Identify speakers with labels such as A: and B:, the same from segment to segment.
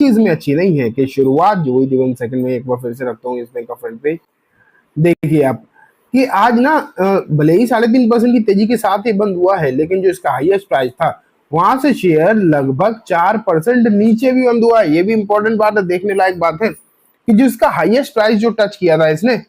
A: चीज में अच्छी नहीं है कि शुरुआत जो हुई थी 1 सेकंड में, एक बार फिर से रखता हूँ इस बैंक का फ्रंट पेज, देखिए आप कि आज ना भले ही 3.5% की तेजी के साथ ही बंद हुआ है, लेकिन जो इसका हाईएस्ट प्राइस था वहां से शेयर लगभग 4% नीचे भी बंद हुआ है। ये भी इंपॉर्टेंट बात है, देखने लायक बात है कि जिसका हाईएस्ट प्राइस जो टच किया था इसने,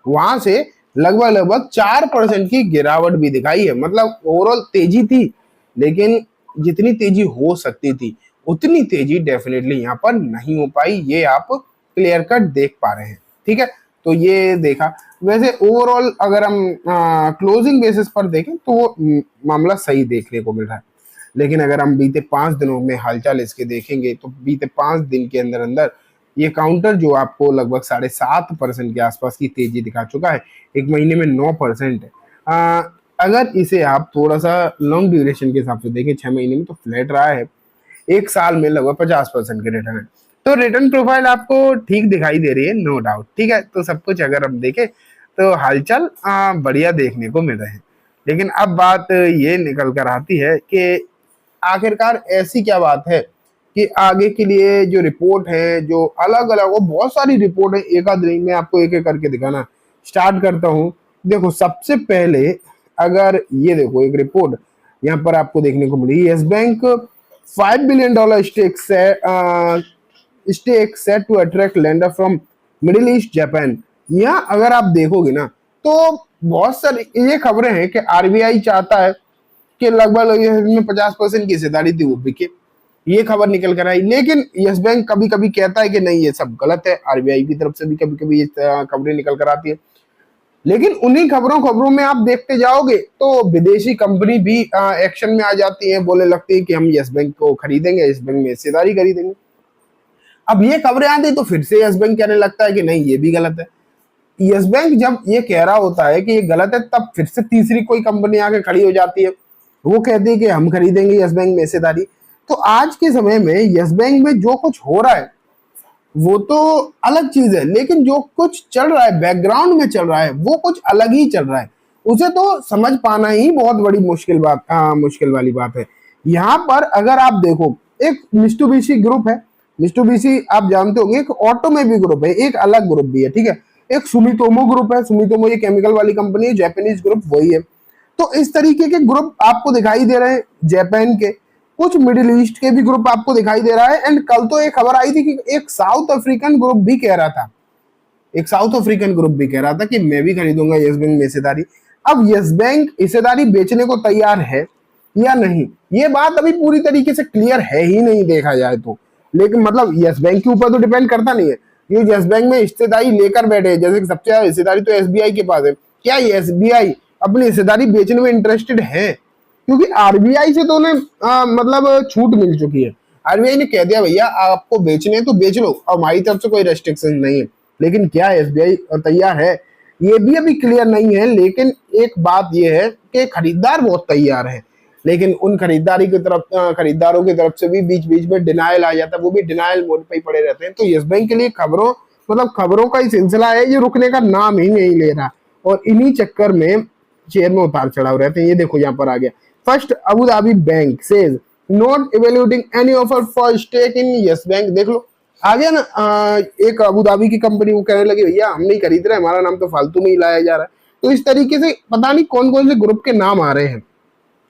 A: वहां से लगभग लगभग 4% की गिरावट भी दिखाई है। मतलब ओवरऑल तेजी थी, लेकिन जितनी तेजी हो सकती थी उतनी तेजी डेफिनेटली यहाँ पर नहीं हो पाई, ये आप क्लियर कट देख पा रहे हैं। ठीक है, तो ये देखा। वैसे ओवरऑल अगर हम क्लोजिंग बेसिस पर देखें तो वो मामला सही देखने को मिल रहा है, लेकिन अगर हम बीते 5 दिनों में हालचाल इसके देखेंगे तो बीते 5 दिन के अंदर अंदर ये काउंटर जो आपको लगभग 7.5% के आसपास की तेजी दिखा चुका है, एक महीने में 9% है। अगर इसे आप थोड़ा सा लॉन्ग ड्यूरेशन के हिसाब से देखें, 6 महीने में तो फ्लैट रहा है, एक साल में लगभग 50% के रिटर्न है। तो रिटर्न प्रोफाइल आपको ठीक दिखाई दे रही है, नो डाउट। ठीक है, तो सब कुछ अगर हम देखें तो हालचाल बढ़िया देखने को मिल रहे हैं। लेकिन अब बात ये निकल कर आती है कि आखिरकार ऐसी क्या बात है कि आगे के लिए जो रिपोर्ट है, जो अलग अलग वो बहुत सारी रिपोर्ट है, एक आध नहीं, मैं आपको एक एक करके दिखाना स्टार्ट करता हूँ। देखो सबसे पहले अगर ये देखो एक रिपोर्ट यहाँ पर आपको देखने को मिली, Yes Bank $5 billion stake set to attract lender from Middle East Japan. यहाँ अगर आप देखोगे ना तो बहुत सारी ये खबरें हैं कि आरबीआई चाहता है कि लगभग इसमें 50% की हिस्सेदारी थी वो बिके, ये खबर निकल कर आई। लेकिन यस बैंक कभी कभी कहता है कि नहीं ये सब गलत है, आरबीआई की तरफ से भी कभी कभी ये खबरें निकल कर आती है। लेकिन उन्हीं खबरों में आप देखते जाओगे तो विदेशी कंपनी भी एक्शन में आ जाती है, बोले लगती है कि हम यस बैंक को खरीदेंगे, यस बैंक में हिस्सेदारी खरीदेंगे। अब ये खबरें आती तो फिर से यस बैंक कहने लगता है कि नहीं ये भी गलत है। यस बैंक जब ये कह रहा होता है कि ये गलत है, तब फिर से तीसरी कोई कंपनी आके खड़ी हो जाती है, वो कहती है कि हम खरीदेंगे यस बैंक में हिस्सेदारी। तो आज के समय में यस बैंक में जो कुछ हो रहा है वो तो अलग चीज है, लेकिन जो कुछ चल रहा है बैकग्राउंड में चल रहा है वो कुछ अलग ही चल रहा है, उसे तो समझ पाना ही बहुत बड़ी मुश्किल वाली बात है। यहाँ पर अगर आप देखो, एक मित्सुबिशी ग्रुप है, मित्सुबिशी आप जानते होंगे, एक ऑटो में भी ग्रुप है, एक अलग ग्रुप भी है। ठीक है, एक सुमितोमो ग्रुप है, सुमितोमो ये केमिकल वाली कंपनी है, जापानीज ग्रुप वही है। तो इस तरीके के ग्रुप आपको दिखाई दे रहे हैं जापान के, कुछ मिडिल ईस्ट के भी ग्रुप आपको दिखाई दे रहा है। एंड कल तो एक खबर आई थी कि एक साउथ अफ्रीकन ग्रुप भी कह रहा था, एक साउथ अफ्रीकन ग्रुप भी कह रहा था कि मैं भी खरीदूंगा यस बैंक में हिस्सेदारी। अब यस बैंक हिस्सेदारी बेचने को तैयार है या नहीं, ये बात अभी पूरी तरीके से क्लियर है ही नहीं देखा जाए तो। लेकिन मतलब यस बैंक के ऊपर तो डिपेंड करता नहीं है, ये यस बैंक में हिस्सेदारी लेकर बैठे, जैसे कि सबसे ज्यादा हिस्सेदारी तो एसबीआई के पास है। क्या एसबीआई अपनी हिस्सेदारी बेचने में इंटरेस्टेड है? क्योंकि आरबीआई से तो उन्हें मतलब छूट मिल चुकी है, आरबीआई ने कह दिया भैया आपको बेचने तो बेच लो, और हमारी तरफ से कोई रेस्ट्रिक्शन नहीं है। लेकिन क्या एसबीआई तैयार है, ये भी अभी क्लियर नहीं है। लेकिन एक बात यह है कि खरीदार बहुत तैयार है, लेकिन उन खरीदारों की तरफ से भी बीच बीच में डिनायल आ जाता है, वो भी डिनायल मोड पे ही पड़े रहते हैं। तो यस बैंक के लिए खबरों का ही सिलसिला है, ये रुकने का नाम ही नहीं ले रहा, और इन्हीं चक्कर में शेयर में उतार चढ़ाव रहते हैं। ये देखो यहाँ पर आ गया, first Abu Dhabi bank says not evaluating any offer for stake in Yes Bank. देख लो आ गया ना, एक अबू धाबी की कंपनी वो कहने लगी भैया हम नहीं खरीद रहे, हमारा नाम तो फालतू में ही लाया जा रहा है। तो इस तरीके से पता नहीं कौन कौन से ग्रुप के नाम आ रहे हैं,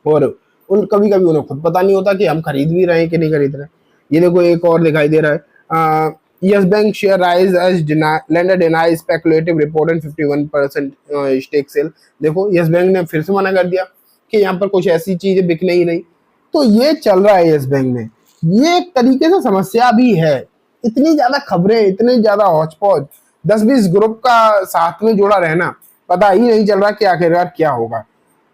A: और उन कभी कभी उन्हें खुद पता नहीं होता कि हम खरीद भी रहे हैं कि नहीं खरीद रहे। ये देखो एक और दिखाई दे रहा है, Yes Bank share rise as lender deny speculative report and 51% stake sale. देखो यस बैंक ने फिर से मना कर दिया कि यहाँ पर कुछ ऐसी चीजें बिक नहीं रही। तो ये चल रहा है यस बैंक में, ये एक तरीके से समस्या भी है। इतनी ज्यादा खबरें, इतने ज्यादा हौच-पौच, 10-20 ग्रुप का साथ में जुड़ा रहना, पता ही नहीं चल रहा कि आखिरकार क्या होगा।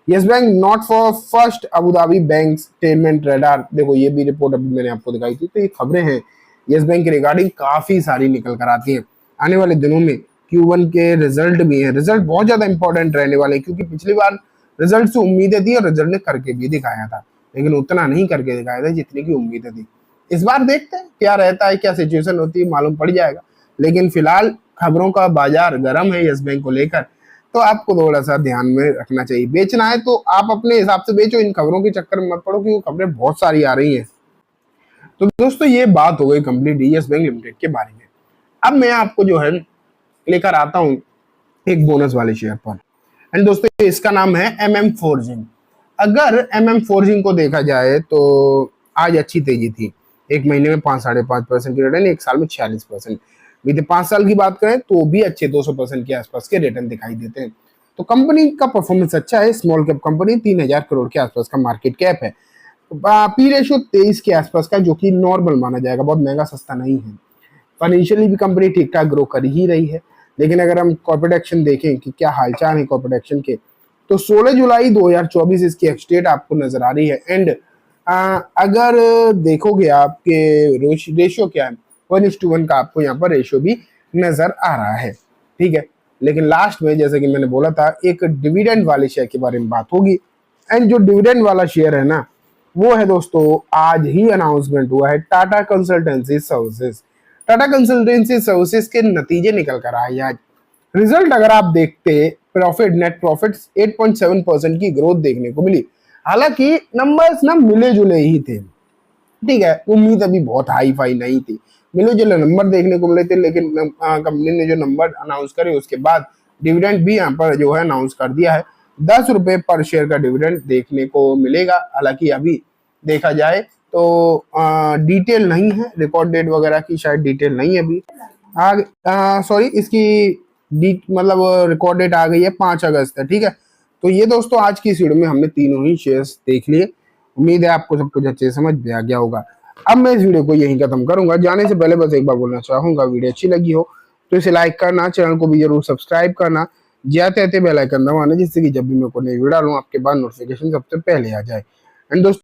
A: Yes bank not for first Abu Dhabi bank statement radar. देखो ये भी रिपोर्ट अभी मैंने आपको दिखाई थी। तो ये खबरें हैं यस बैंक के रिगार्डिंग काफी सारी निकल कर आती हैं। आने वाले दिनों में Q1 के रिजल्ट भी हैं, रिजल्ट बहुत ज्यादा इंपॉर्टेंट रहने वाले हैं, क्योंकि पिछली बार रिजल्ट से उम्मीदें थी और रिजल्ट ने करके भी दिखाया था, लेकिन उतना नहीं करके दिखाया था जितनी की उम्मीदें थी। इस बार देखते हैं क्या रहता है, क्या सिचुएशन होती है, मालूम पड़ जाएगा। लेकिन फिलहाल खबरों का बाजार गर्म है यस बैंक को लेकर, तो आपको थोड़ा सा ध्यान में रखना चाहिए। बेचना है तो आप अपने हिसाब से बेचो, इन खबरों के चक्कर में मत पड़ो, क्योंकि खबरें बहुत सारी आ रही हैं। तो दोस्तों ये बात हो गई कंप्लीट डीएस बैंक लिमिटेड के बारे में। अब मैं आपको जो है लेकर आता हूं एक बोनस वाले शेयर पर। एंड दोस्तों इसका नाम है MM फोर्जिंग। अगर MM फोर्जिंग को देखा जाए तो आज अच्छी तेजी थी, एक महीने में 5-5.5% की रिटर्न, एक साल में 46%। बीते 5 साल की बात करें तो भी अच्छे 200% के आसपास के रिटर्न दिखाई देते हैं। तो कंपनी का परफॉर्मेंस अच्छा है। स्मॉल कैप कंपनी, 3000 करोड़ के आसपास का मार्केट कैप है। पी रेशियो 23 के आसपास का, जो कि नॉर्मल माना जाएगा, बहुत महंगा सस्ता नहीं है। फाइनेंशियली भी कंपनी ठीक ठाक ग्रो कर ही रही है। लेकिन अगर हम कॉर्पोरेट एक्शन देखें कि क्या हालचाल है कॉर्पोरेट एक्शन के, तो 16 जुलाई 2024 इसकी एक्सडेट आपको नजर आ रही है। एंड अगर देखोगे आपके रेशियो क्या है, 1:1 का आपको यहाँ पर रेशियो भी नजर आ रहा है। ठीक है, लेकिन लास्ट में जैसे कि मैंने बोला था एक डिविडेंड वाले शेयर के बारे में बात होगी। एंड जो डिविडेंड वाला शेयर है ना, वो है दोस्तों आज ही अनाउंसमेंट हुआ है Tata consultancy services. Tata consultancy services के नतीजे निकल कर आए आज। रिजल्ट अगर आप देखते, प्रॉफिट, नेट प्रॉफिट 8.7% की ग्रोथ देखने को मिली। हालांकि नंबर्स ना मिले जुले ही थे, ठीक है, उम्मीद अभी बहुत हाई फाई नहीं थी, मिले जुले नंबर देखने को मिले थे। लेकिन कंपनी ने जो नंबर अनाउंस करे उसके बाद डिविडेंड भी यहाँ पर जो है अनाउंस कर दिया है। 10 रुपए पर शेयर का डिविडेंड देखने को मिलेगा। हालांकि अभी देखा जाए तो डिटेल नहीं है, रिकॉर्ड डेट वगैरह की शायद डिटेल नहीं है अभी। सॉरी, इसकी मतलब रिकॉर्ड डेट आ गई है 5 अगस्त है। ठीक है, तो ये दोस्तों आज की इस वीडियो में हमने तीनों ही शेयर्स देख लिए। उम्मीद है आपको सब कुछ अच्छे समझ में आ गया होगा। अब मैं इस वीडियो को यहीं खत्म करूंगा। जाने से पहले बस एक बार बोलना चाहूंगा, वीडियो अच्छी लगी हो तो इसे लाइक करना, चैनल को भी जरूर सब्सक्राइब करना, जाते बेल आइकन दबाना, जिससे कि जब भी मैं कोई नई वीडियो डालूं आपके पास नोटिफिकेशन सबसे पहले आ जाए। एंड दोस्तों